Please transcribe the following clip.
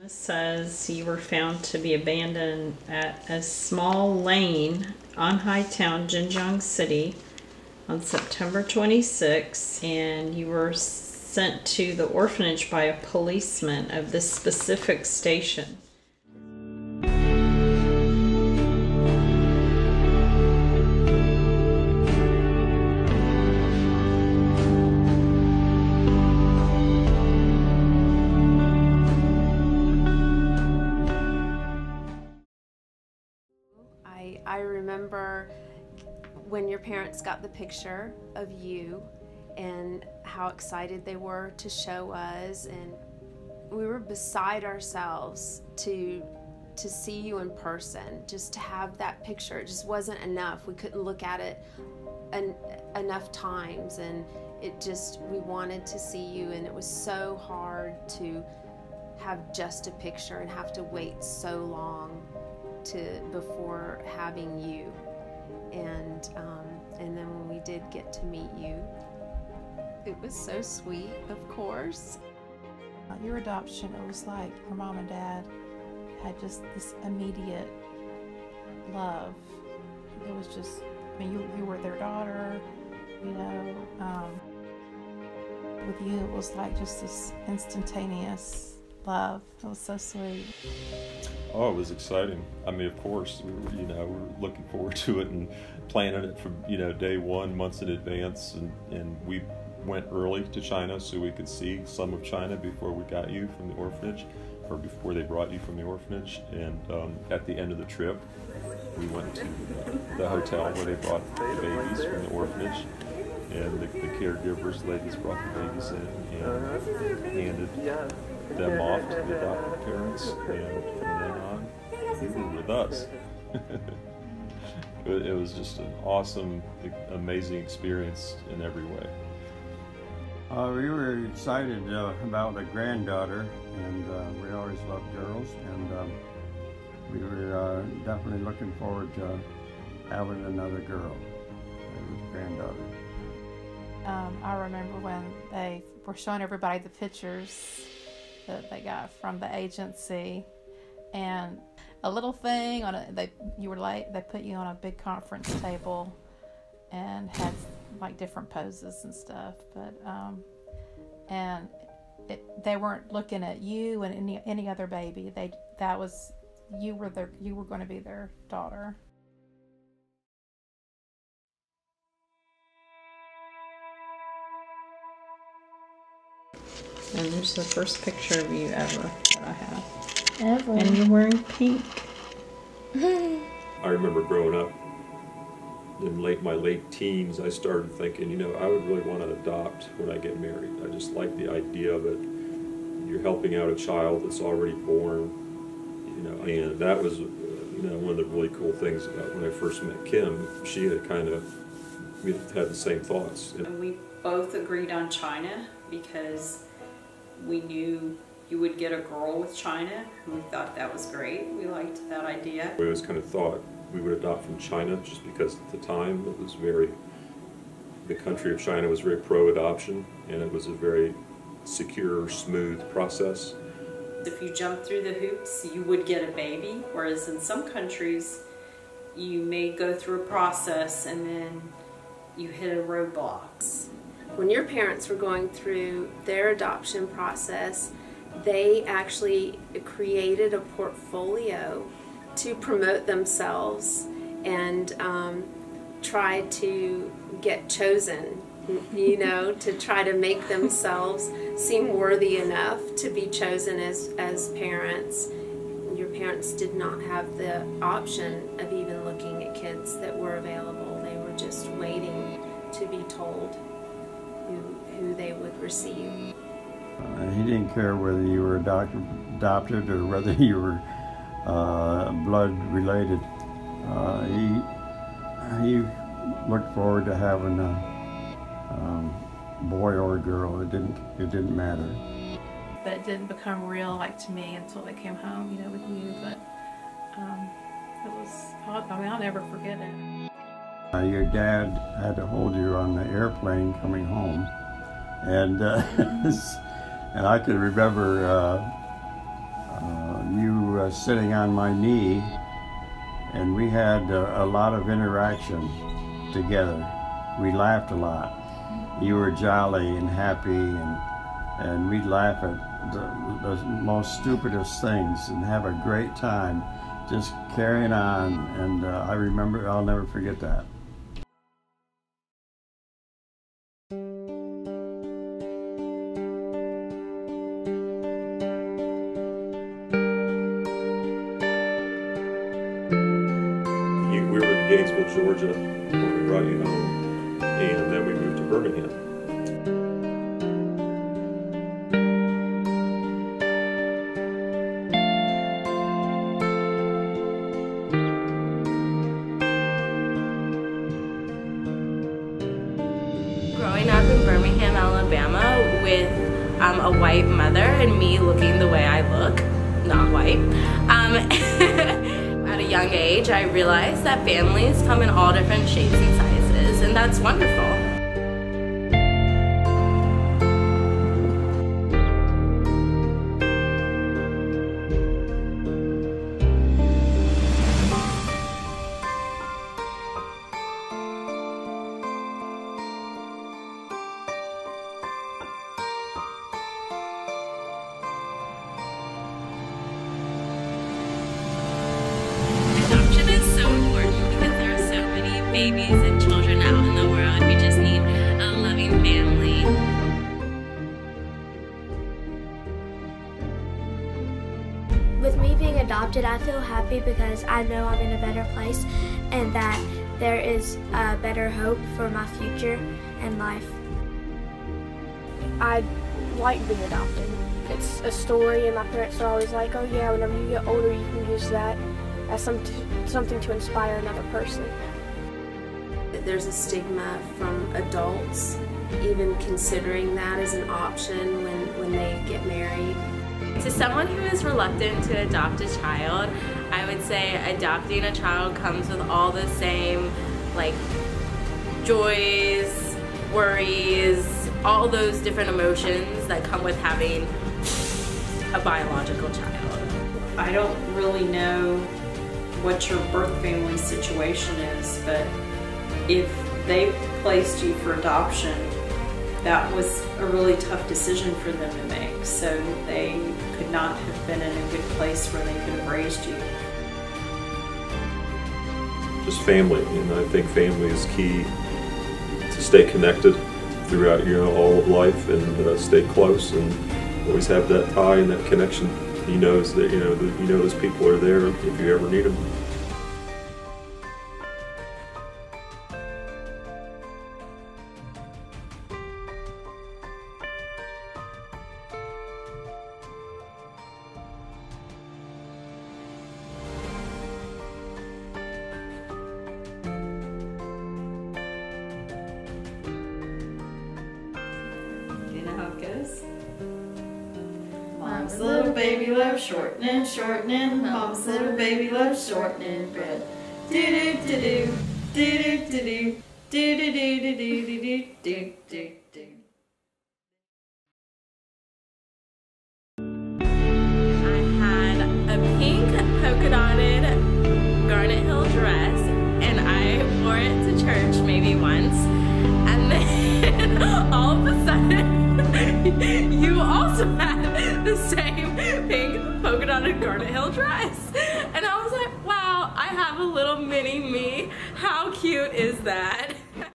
This says you were found to be abandoned at a small lane on Hightown, Jinjiang City on September 26, and you were sent to the orphanage by a policeman of this specific station. I remember when your parents got the picture of you and how excited they were to show us, and we were beside ourselves to see you in person, just to have that picture. It just wasn't enough. We couldn't look at it enough times, and we wanted to see you, and it was so hard to have just a picture and have to wait so long before having you. And then when we did get to meet you, it was so sweet, of course. Your adoption, it was like your mom and dad had just this immediate love. It was just, I mean, you were their daughter, you know. With you, it was like just this instantaneous love. It was so sweet. Oh, it was exciting. I mean, of course, we were looking forward to it and planning it from, day one, months in advance. And we went early to China so we could see some of China before we got you from the orphanage, or before they brought you from the orphanage. And at the end of the trip, we went to the hotel where they brought the babies from the orphanage. And the caregivers, ladies, brought the babies in and handed them off to the adoptive parents, and from then on, you were with us. It was just an awesome, amazing experience in every way. We were excited about a granddaughter, and we always loved girls, and we were definitely looking forward to having another girl, a granddaughter. I remember when they were showing everybody the pictures that they got from the agency, and a little thing on they put you on a big conference table and had like different poses and stuff, but they weren't looking at you and any other baby. You were going to be their daughter. And there's the first picture of you ever that I have. Ever. And you're wearing pink. I remember growing up in my late teens, I started thinking, I would really want to adopt when I get married. I just like the idea of it. You're helping out a child that's already born, and that was, one of the really cool things about when I first met Kim. She had we had the same thoughts. And we both agreed on China because we knew you would get a girl with China, and we thought that was great. We liked that idea. We always kind of thought we would adopt from China just because at the time it was the country of China was very pro-adoption, and it was a very secure, smooth process. If you jump through the hoops, you would get a baby, whereas in some countries you may go through a process and then you hit a roadblock. When your parents were going through their adoption process, they actually created a portfolio to promote themselves and try to get chosen, to try to make themselves seem worthy enough to be chosen as parents. Your parents did not have the option of even looking at kids that were available. They were just waiting to be told who they would receive. He didn't care whether you were adopted or whether you were blood related. He looked forward to having a boy or a girl. It didn't matter. But it didn't become real to me until they came home, with you. But it was, I'll never forget it. Your dad had to hold you on the airplane coming home, and and I can remember was sitting on my knee, and we had a lot of interaction together. We laughed a lot. You were jolly and happy, and we'd laugh at the most stupidest things and have a great time just carrying on. And I remember, I'll never forget that. We were in Gainesville, Georgia when we brought you home, and then we moved to Birmingham. Growing up in Birmingham, Alabama with a white mother and me looking the way I look, not white, at a young age I realized that families come in all different shapes and sizes, and that's wonderful. Adoption is so important because there are so many babies and children out in the world who just need a loving family. With me being adopted, I feel happy because I know I'm in a better place and that there is a better hope for my future and life. I like being adopted. It's a story, and my parents are always like, oh yeah, whenever you get older you can use that as something to inspire another person. There's a stigma from adults even considering that as an option when they get married. To someone who is reluctant to adopt a child, I would say adopting a child comes with all the same like joys, worries, all those different emotions that come with having a biological child. I don't really know what your birth family situation is, but if they placed you for adoption, that was a really tough decision for them to make. So they could not have been in a good place where they could have raised you. Just family, and I think family is key to stay connected throughout all of life, and stay close and always have that tie and that connection. He knows that those people are there if you ever need them. You know how it goes? Mom's little baby loves shortening, shortening. Mom's little baby loves shortening bread. Do do do do do do do do do do do do do do do. I had a pink polka dotted Garnet Hill dress, and I wore it to church maybe once, and then all of a sudden you also had the same pink polka dotted Garnet Hill dress, and I was like, wow, I have a little mini me. How cute is that?